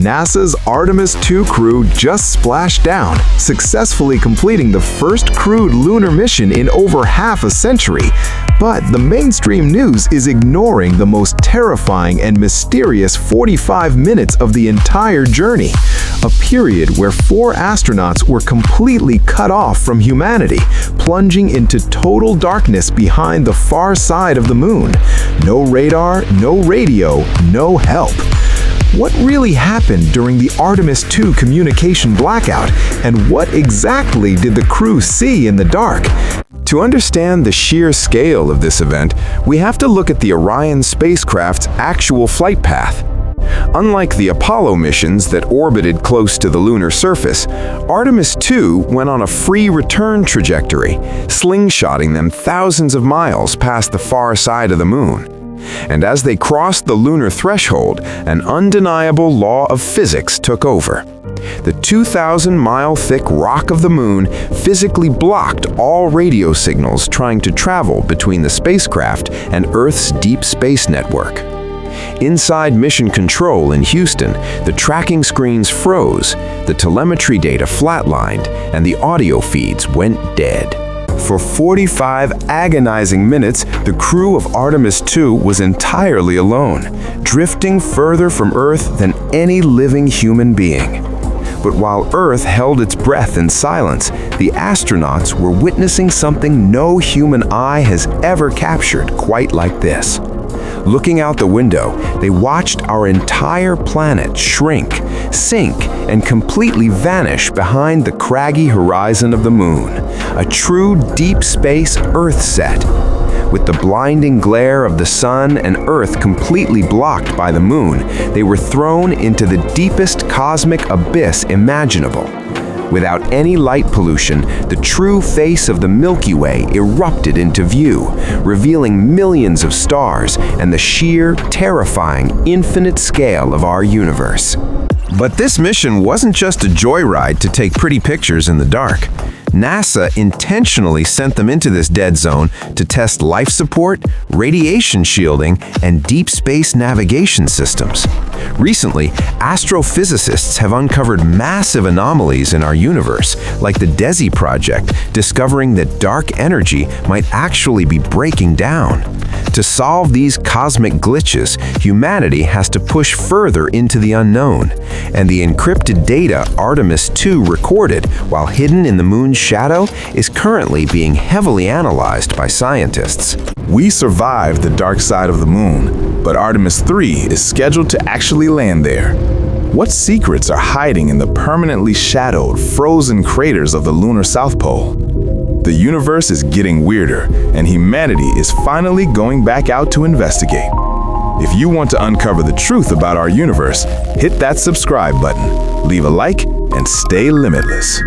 NASA's Artemis II crew just splashed down, successfully completing the first crewed lunar mission in over half a century. But the mainstream news is ignoring the most terrifying and mysterious 45 minutes of the entire journey, a period where 4 astronauts were completely cut off from humanity, plunging into total darkness behind the far side of the moon. No radar, no radio, no help. What really happened during the Artemis II communication blackout, and what exactly did the crew see in the dark? To understand the sheer scale of this event, we have to look at the Orion spacecraft's actual flight path. Unlike the Apollo missions that orbited close to the lunar surface, Artemis II went on a free return trajectory, slingshotting them thousands of miles past the far side of the moon. And as they crossed the lunar threshold, an undeniable law of physics took over. The 2,000-mile-thick rock of the moon physically blocked all radio signals trying to travel between the spacecraft and Earth's deep space network. Inside Mission Control in Houston, the tracking screens froze, the telemetry data flatlined, and the audio feeds went dead. For 45 agonizing minutes, the crew of Artemis II was entirely alone, drifting further from Earth than any living human being. But while Earth held its breath in silence, the astronauts were witnessing something no human eye has ever captured quite like this. Looking out the window, they watched our entire planet shrink, sink, and completely vanish behind the craggy horizon of the moon, a true deep space Earthset. With the blinding glare of the sun and Earth completely blocked by the moon, they were thrown into the deepest cosmic abyss imaginable. Without any light pollution, the true face of the Milky Way erupted into view, revealing millions of stars and the sheer, terrifying, infinite scale of our universe. But this mission wasn't just a joyride to take pretty pictures in the dark. NASA intentionally sent them into this dead zone to test life support, radiation shielding, and deep space navigation systems. Recently, astrophysicists have uncovered massive anomalies in our universe, like the DESI project, discovering that dark energy might actually be breaking down. To solve these cosmic glitches, humanity has to push further into the unknown, and the encrypted data Artemis II recorded while hidden in the moon's shadow is currently being heavily analyzed by scientists. We survived the dark side of the moon, but Artemis III is scheduled to actually land there. What secrets are hiding in the permanently shadowed, frozen craters of the lunar South Pole? The universe is getting weirder, and humanity is finally going back out to investigate. If you want to uncover the truth about our universe, hit that subscribe button, leave a like, and stay limitless.